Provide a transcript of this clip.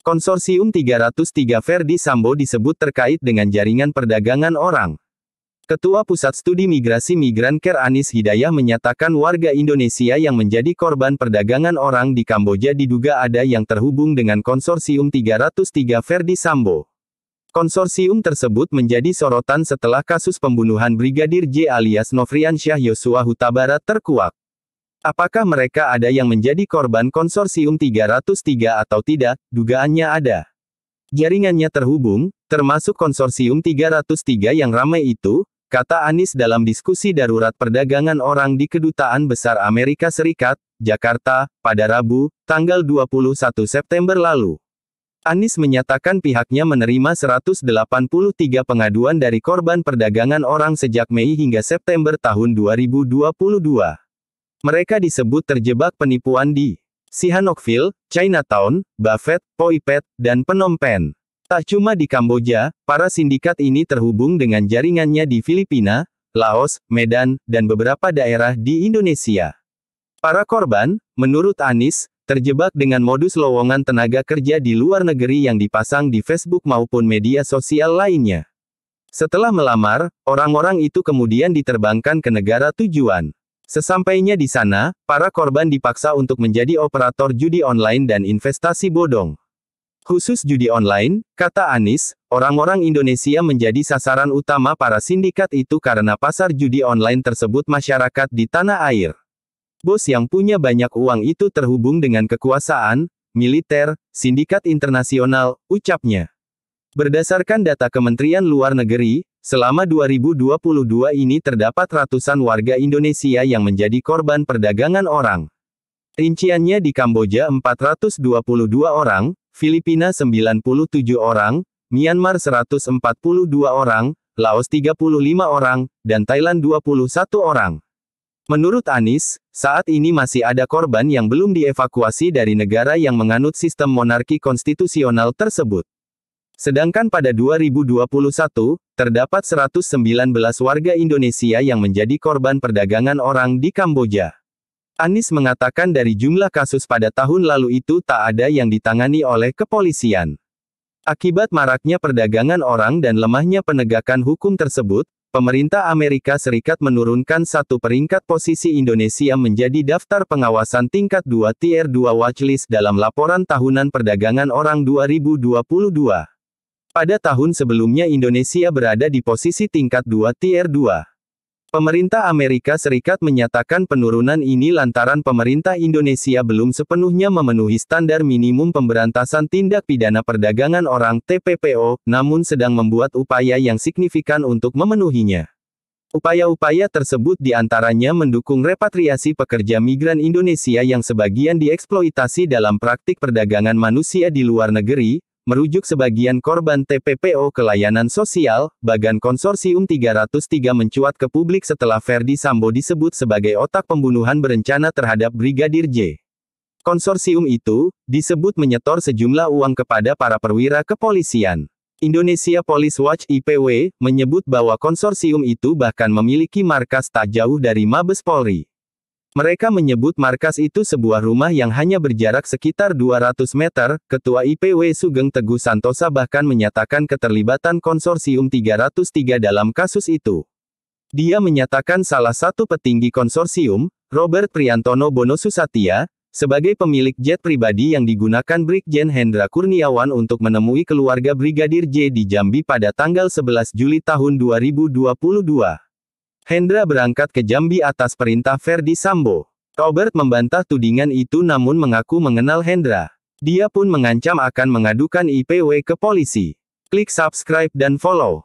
Konsorsium 303 Verdi Sambo disebut terkait dengan jaringan perdagangan orang. Ketua Pusat Studi Migrasi Migran Care Anis Hidayah menyatakan warga Indonesia yang menjadi korban perdagangan orang di Kamboja diduga ada yang terhubung dengan Konsorsium 303 Verdi Sambo. Konsorsium tersebut menjadi sorotan setelah kasus pembunuhan Brigadir J alias Nofriansyah Yosua Huta Barat terkuak. Apakah mereka ada yang menjadi korban Konsorsium 303 atau tidak? Dugaannya ada. Jaringannya terhubung, termasuk Konsorsium 303 yang ramai itu, kata Anis dalam diskusi darurat perdagangan orang di Kedutaan Besar Amerika Serikat, Jakarta, pada Rabu, tanggal 21 September lalu. Anis menyatakan pihaknya menerima 183 pengaduan dari korban perdagangan orang sejak Mei hingga September tahun 2022. Mereka disebut terjebak penipuan di Sihanoukville, Chinatown, Buffet, Poipet, dan Phnom Penh. Tak cuma di Kamboja, para sindikat ini terhubung dengan jaringannya di Filipina, Laos, Medan, dan beberapa daerah di Indonesia. Para korban, menurut Anis, terjebak dengan modus lowongan tenaga kerja di luar negeri yang dipasang di Facebook maupun media sosial lainnya. Setelah melamar, orang-orang itu kemudian diterbangkan ke negara tujuan. Sesampainya di sana, para korban dipaksa untuk menjadi operator judi online dan investasi bodong. Khusus judi online, kata Anis, orang-orang Indonesia menjadi sasaran utama para sindikat itu karena pasar judi online tersebut masyarakat di tanah air. Bos yang punya banyak uang itu terhubung dengan kekuasaan, militer, sindikat internasional, ucapnya. Berdasarkan data Kementerian Luar Negeri, selama 2022 ini terdapat ratusan warga Indonesia yang menjadi korban perdagangan orang. Rinciannya di Kamboja 422 orang, Filipina 97 orang, Myanmar 142 orang, Laos 35 orang, dan Thailand 21 orang. Menurut Anis, saat ini masih ada korban yang belum dievakuasi dari negara yang menganut sistem monarki konstitusional tersebut. Sedangkan pada 2021, terdapat 119 warga Indonesia yang menjadi korban perdagangan orang di Kamboja. Anis mengatakan dari jumlah kasus pada tahun lalu itu tak ada yang ditangani oleh kepolisian. Akibat maraknya perdagangan orang dan lemahnya penegakan hukum tersebut, pemerintah Amerika Serikat menurunkan satu peringkat posisi Indonesia menjadi daftar pengawasan tingkat 2 Tier 2 Watchlist dalam laporan tahunan perdagangan orang 2022. Pada tahun sebelumnya Indonesia berada di posisi tingkat 2 Tier 2. Pemerintah Amerika Serikat menyatakan penurunan ini lantaran pemerintah Indonesia belum sepenuhnya memenuhi standar minimum pemberantasan tindak pidana perdagangan orang (TPPO), namun sedang membuat upaya yang signifikan untuk memenuhinya. Upaya-upaya tersebut diantaranya mendukung repatriasi pekerja migran Indonesia yang sebagian dieksploitasi dalam praktik perdagangan manusia di luar negeri, merujuk sebagian korban TPPO ke layanan sosial. Bagan Konsorsium 303 mencuat ke publik setelah Verdi Sambo disebut sebagai otak pembunuhan berencana terhadap Brigadir J. Konsorsium itu disebut menyetor sejumlah uang kepada para perwira kepolisian. Indonesia Police Watch (IPW) menyebut bahwa konsorsium itu bahkan memiliki markas tak jauh dari Mabes Polri. Mereka menyebut markas itu sebuah rumah yang hanya berjarak sekitar 200 meter. Ketua IPW Sugeng Teguh Santosa bahkan menyatakan keterlibatan Konsorsium 303 dalam kasus itu. Dia menyatakan salah satu petinggi konsorsium, Robert Priantono Bono Susatya, sebagai pemilik jet pribadi yang digunakan Brigjen Hendra Kurniawan untuk menemui keluarga Brigadir J di Jambi pada tanggal 11 Juli tahun 2022. Hendra berangkat ke Jambi atas perintah Verdi Sambo. Robert membantah tudingan itu namun mengaku mengenal Hendra. Dia pun mengancam akan mengadukan IPW ke polisi. Klik subscribe dan follow.